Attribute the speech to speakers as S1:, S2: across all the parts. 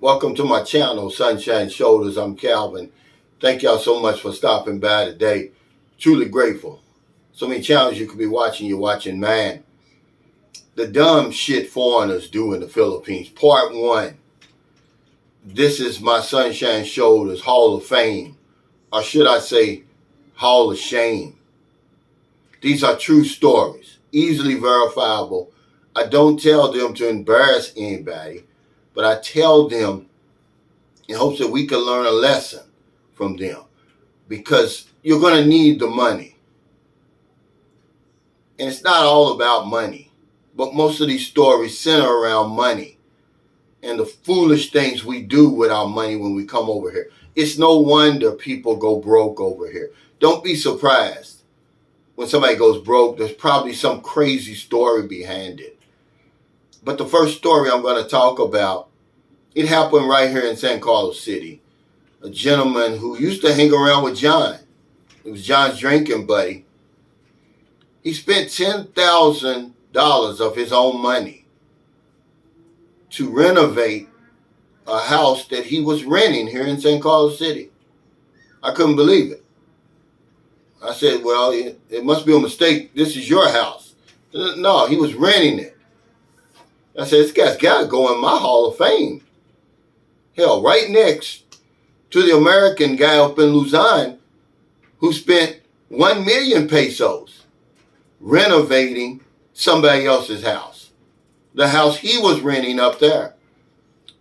S1: Welcome to my channel, Sunshine Shoulders. I'm Calvin. Thank y'all so much for stopping by today. Truly grateful. So many channels you could be watching. You're watching, man. The dumb shit foreigners do in the Philippines. Part 1. This is my Sunshine Shoulders Hall of Fame. Or should I say, Hall of Shame. These are true stories. Easily verifiable. I don't tell them to embarrass anybody. But I tell them in hopes that we can learn a lesson from them. Because you're going to need the money. And it's not all about money. But most of these stories center around money. And the foolish things we do with our money when we come over here. It's no wonder people go broke over here. Don't be surprised when somebody goes broke. There's probably some crazy story behind it. But the first story I'm going to talk about, it happened right here in San Carlos City. A gentleman who used to hang around with John. It was John's drinking buddy. He spent $10,000 of his own money to renovate a house that he was renting here in San Carlos City. I couldn't believe it. I said, well, it must be a mistake. This is your house. No, he was renting it. I said, this guy's got to go in my Hall of Fame. Hell, right next to the American guy up in Luzon who spent 1 million pesos renovating somebody else's house. The house he was renting up there.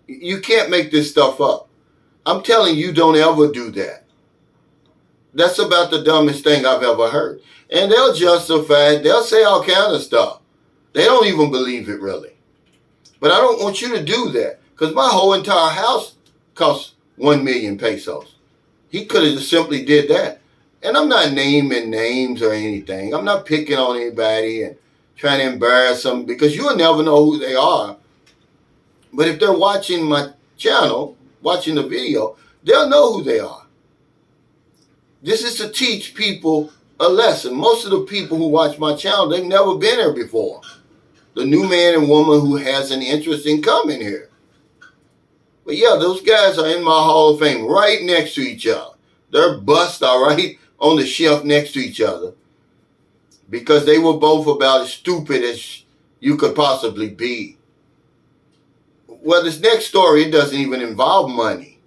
S1: You can't make this stuff up. I'm telling you, don't ever do that. That's about the dumbest thing I've ever heard. And they'll justify it. They'll say all kind of stuff. They don't even believe it really. But I don't want you to do that because my whole entire house cost 1 million pesos. He could have just simply did that. And I'm not naming names or anything. I'm not picking on anybody and trying to embarrass them because you'll never know who they are. But if they're watching my channel, watching the video, they'll know who they are. This is to teach people a lesson. Most of the people who watch my channel, they've never been here before. The new man and woman who has an interest in coming here. But yeah, those guys are in my Hall of Fame right next to each other. Their busts are right on the shelf next to each other. Because they were both about as stupid as you could possibly be. Well, this next story, it doesn't even involve money.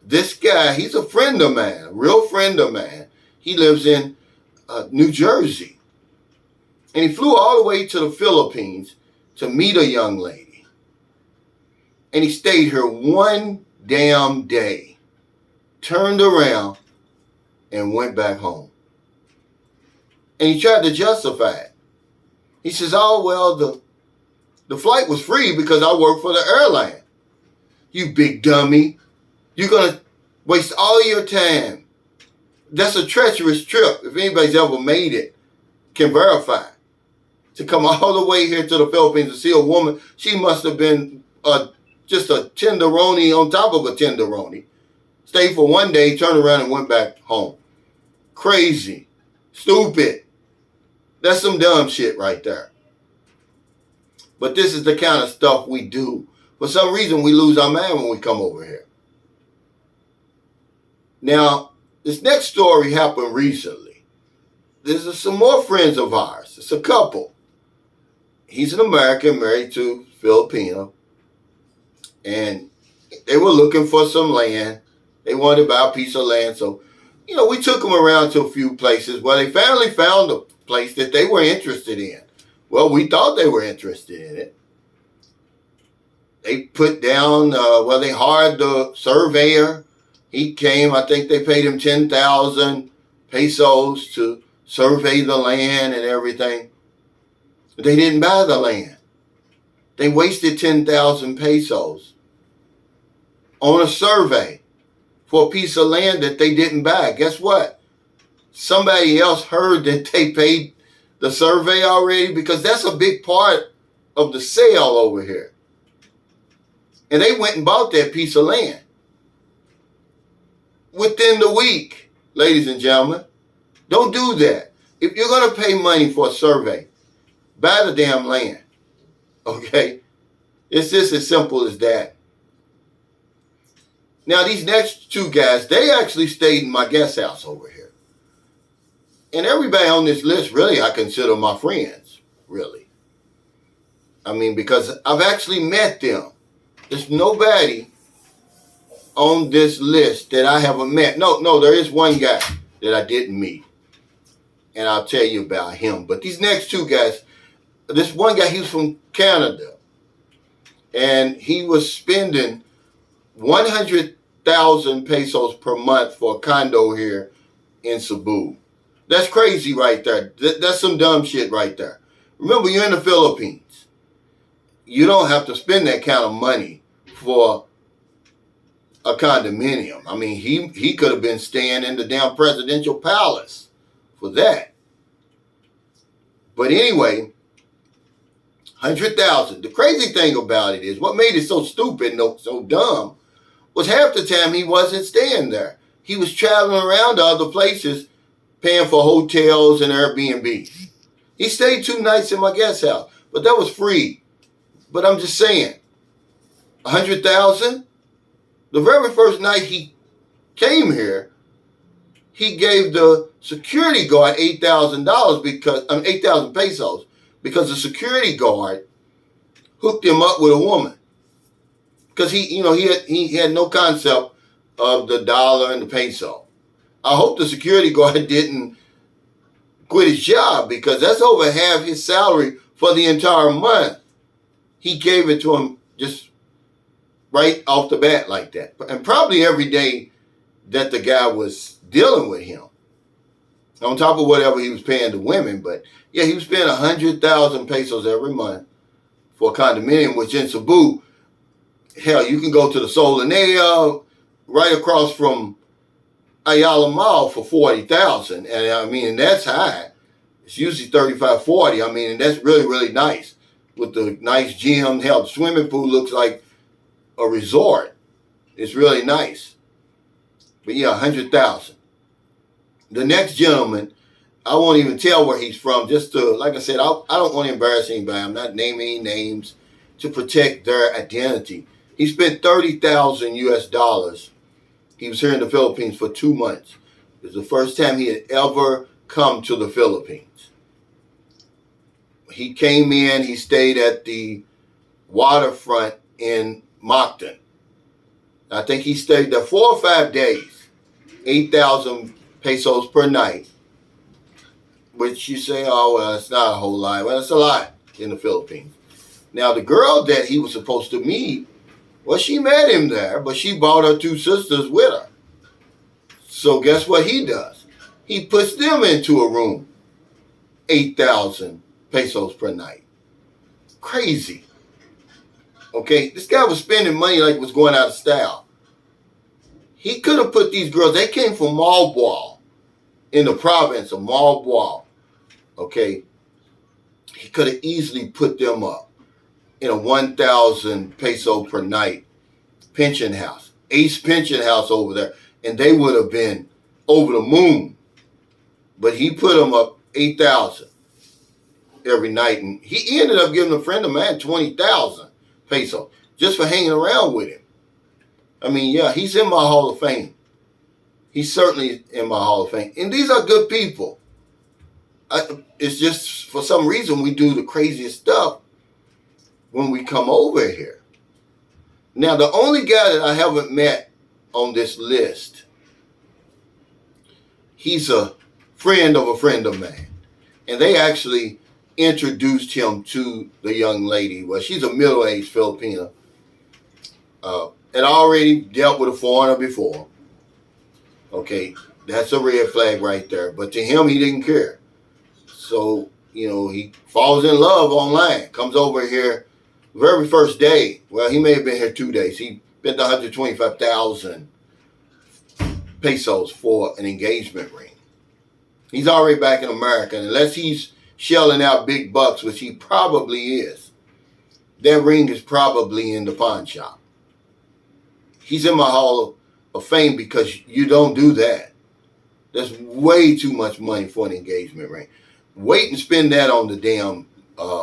S1: This guy, he's a friend of mine, a real friend of mine. He lives in New Jersey. And he flew all the way to the Philippines to meet a young lady. And he stayed here one damn day. Turned around and went back home. And he tried to justify it. He says, oh, well, the flight was free because I work for the airline. You big dummy. You're going to waste all your time. That's a treacherous trip. If anybody's ever made it, can verify. To come all the way here to the Philippines to see a woman, she must have been just a tenderoni on top of a tenderoni. Stayed for one day, turned around and went back home. Crazy. Stupid. That's some dumb shit right there. But this is the kind of stuff we do. For some reason, we lose our mind when we come over here. Now, this next story happened recently. There's some more friends of ours. It's a couple. He's an American married to a Filipino. And they were looking for some land. They wanted to buy a piece of land. So, we took them around to a few places where they finally found a place that they were interested in. Well, we thought they were interested in it. They put down, they hired the surveyor. He came, I think they paid him 10,000 pesos to survey the land and everything. They didn't buy the land. They wasted 10,000 pesos on a survey for a piece of land that they didn't buy. Guess what? Somebody else heard that they paid the survey already because that's a big part of the sale over here. And they went and bought that piece of land. Within the week, ladies and gentlemen, don't do that. If you're going to pay money for a survey, buy the damn land. Okay? It's just as simple as that. Now, these next two guys, they actually stayed in my guest house over here. And everybody on this list, really, I consider my friends, really. I mean, because I've actually met them. There's nobody on this list that I haven't met. No, there is one guy that I didn't meet. And I'll tell you about him. But these next two guys, this one guy, he was from Canada. And he was spending 100,000 pesos per month for a condo here in Cebu. That's crazy right there. That's some dumb shit right there. Remember, you're in the Philippines. You don't have to spend that kind of money for a condominium. I mean, he could have been staying in the damn presidential palace for that. But anyway, 100,000. The crazy thing about it is, what made it so stupid and so dumb was half the time he wasn't staying there. He was traveling around to other places, paying for hotels and Airbnb. He stayed 2 nights in my guest house, but that was free. But I'm just saying, 100,000. The very first night he came here, he gave the security guard $8,000 because 8,000 pesos because the security guard hooked him up with a woman. Because he had no concept of the dollar and the peso. I hope the security guard didn't quit his job, because that's over half his salary for the entire month. He gave it to him just right off the bat like that. And probably every day that the guy was dealing with him, on top of whatever he was paying the women. But yeah, he was paying 100,000 pesos every month for a condominium, which in Cebu, hell, you can go to the Solanea right across from Ayala Mall for 40,000. And I mean, that's high. It's usually 35, 40. I mean, and that's really, really nice. With the nice gym. Hell, the swimming pool looks like a resort. It's really nice. But yeah, 100,000. The next gentleman, I won't even tell where he's from, just to, like I said, I don't want to embarrass anybody. I'm not naming any names to protect their identity. He spent 30,000 US dollars. He was here in the Philippines for 2 months. It was the first time he had ever come to the Philippines. He came in, he stayed at the waterfront in Mactan. I think he stayed there 4 or 5 days, 8,000 pesos per night. Which you say, oh, well, it's not a whole lot. Well, it's a lot in the Philippines. Now, the girl that he was supposed to meet, well, she met him there, but she brought her 2 sisters with her. So guess what he does? He puts them into a room, 8,000 pesos per night. Crazy. Okay, this guy was spending money like it was going out of style. He could have put these girls, they came from Malboal, in the province of Malboal. Okay, he could have easily put them up in a 1,000 peso per night pension house, Ace Pension House over there, and they would have been over the moon. But he put them up 8,000 every night, and he ended up giving a friend of mine 20,000 pesos just for hanging around with him. I mean, yeah, he's in my Hall of Fame. He's certainly in my Hall of Fame. And these are good people. It's just, for some reason, we do the craziest stuff when we come over here. Now, the only guy that I haven't met on this list, he's a friend of mine. And they actually introduced him to the young lady. Well, she's a middle-aged Filipina. And already dealt with a foreigner before. Okay, that's a red flag right there. But to him, he didn't care. So, he falls in love online, comes over here very first day. Well, he may have been here 2 days. He spent 125,000 pesos for an engagement ring. He's already back in America. And unless he's shelling out big bucks, which he probably is, that ring is probably in the pawn shop. He's in my Hall of Fame because you don't do that. That's way too much money for an engagement ring. Wait and spend that on the damn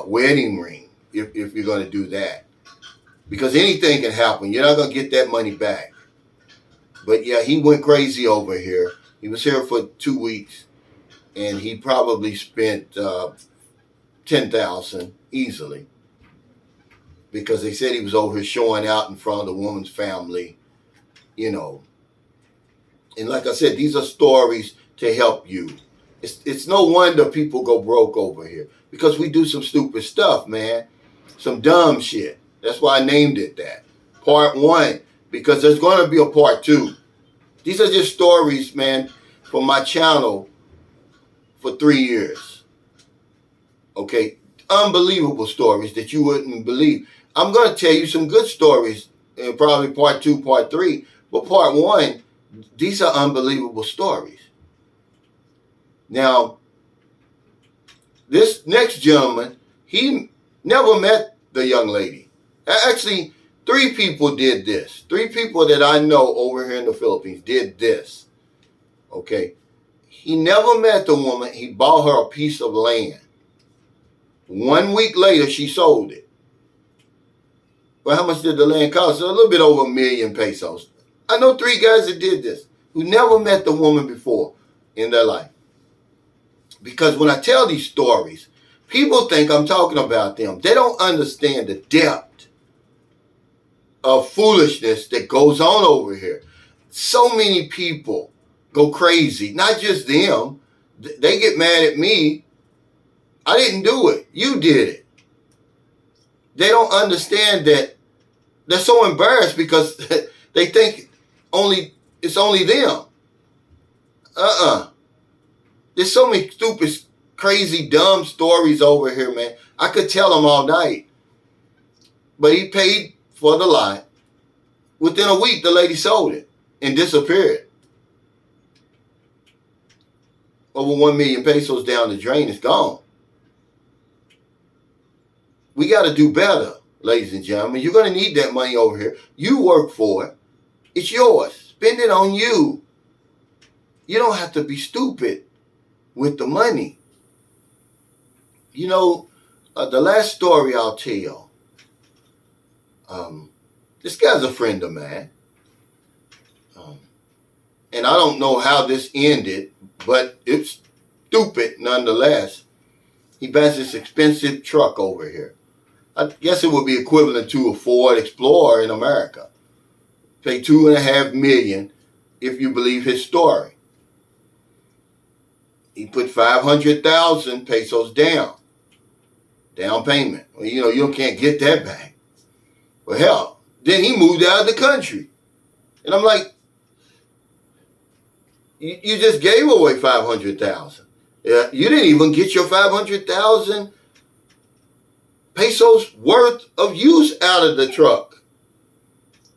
S1: wedding ring if you're going to do that. Because anything can happen. You're not going to get that money back. But yeah, he went crazy over here. He was here for 2 weeks, and he probably spent 10,000 easily because they said he was over here showing out in front of the woman's family, you know. And like I said, these are stories to help you. It's no wonder people go broke over here because we do some stupid stuff, man. Some dumb shit. That's why I named it that. Part 1, because there's going to be a part 2. These are just stories, man, from my channel for 3 years. Okay? Unbelievable stories that you wouldn't believe. I'm going to tell you some good stories in probably part 2, part 3. But part 1, these are unbelievable stories. Now, this next gentleman, he never met the young lady. Actually, 3 people did this. 3 people that I know over here in the Philippines did this. Okay? He never met the woman. He bought her a piece of land. 1 week later, she sold it. Well, how much did the land cost? A little bit over $1 million pesos. I know 3 guys that did this who never met the woman before in their life. Because when I tell these stories, people think I'm talking about them. They don't understand the depth of foolishness that goes on over here. So many people go crazy. Not just them. They get mad at me. I didn't do it. You did it. They don't understand that. They're so embarrassed because they think it's only them. There's so many stupid, crazy, dumb stories over here, man. I could tell them all night. But he paid for the lot. Within a week, the lady sold it and disappeared. Over 1 million pesos down the drain, it's gone. We got to do better, ladies and gentlemen. You're going to need that money over here. You work for it. It's yours. Spend it on you. You don't have to be stupid with the money. You know, the last story I'll tell, this guy's a friend of mine. And I don't know how this ended, but it's stupid nonetheless. He buys this expensive truck over here. I guess it would be equivalent to a Ford Explorer in America. Pay $2.5 million if you believe his story. He put 500,000 pesos down payment. Well, you know, you can't get that back. Well, hell, then he moved out of the country. And I'm like, you just gave away 500,000. You didn't even get your 500,000 pesos worth of use out of the truck.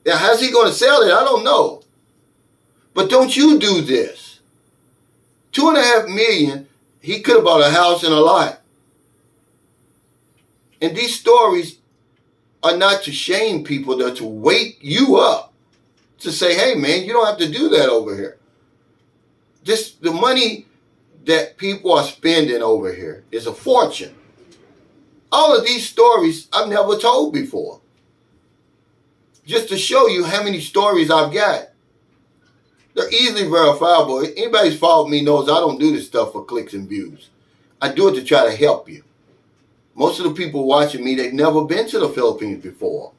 S1: Now, how's he going to sell it? I don't know. But don't you do this. $2.5 million, he could have bought a house and a lot. And these stories are not to shame people. They're to wake you up. To say, hey, man, you don't have to do that over here. Just the money that people are spending over here is a fortune. All of these stories I've never told before. Just to show you how many stories I've got. They're easily verifiable. Anybody's followed me knows I don't do this stuff for clicks and views. I do it to try to help you. Most of the people watching me, they've never been to the Philippines before.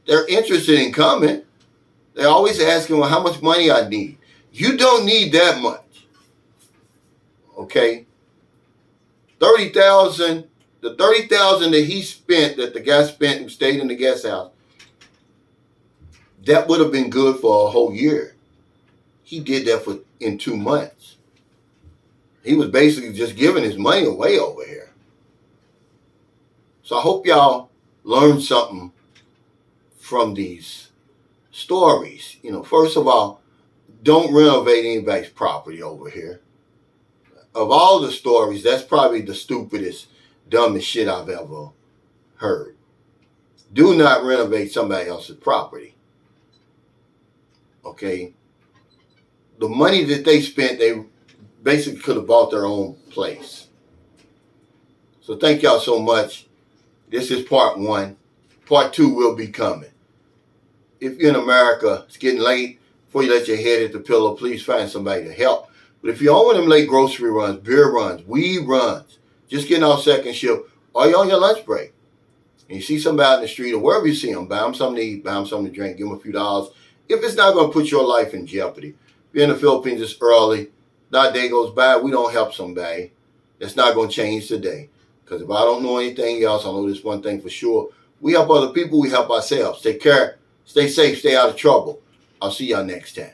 S1: They're interested in coming. They're always asking, well, how much money I need. You don't need that much. Okay? 30,000, the 30,000 that he spent, that the guy spent who stayed in the guest house, that would have been good for a whole year. He did that in 2 months. He was basically just giving his money away over here. So I hope y'all learn something from these stories. You know, first of all, don't renovate anybody's property over here. Of all the stories, that's probably the stupidest, dumbest shit I've ever heard. Do not renovate somebody else's property. Okay? The money that they spent, they basically could have bought their own place. So thank y'all so much. This is part 1. Part 2 will be coming. If you're in America, it's getting late. before you let your head hit the pillow, please find somebody to help. But if you're on one of them late grocery runs, beer runs, weed runs, just getting off second shift, or you're on your lunch break, and you see somebody out in the street or wherever you see them, buy them something to eat, buy them something to drink, give them a few dollars. If it's not going to put your life in jeopardy, if you're in the Philippines, it's early, that day goes by, we don't help somebody, that's not going to change today. Because if I don't know anything else, I know this one thing for sure. We help other people, we help ourselves. Take care, stay safe, stay out of trouble. I'll see y'all next time.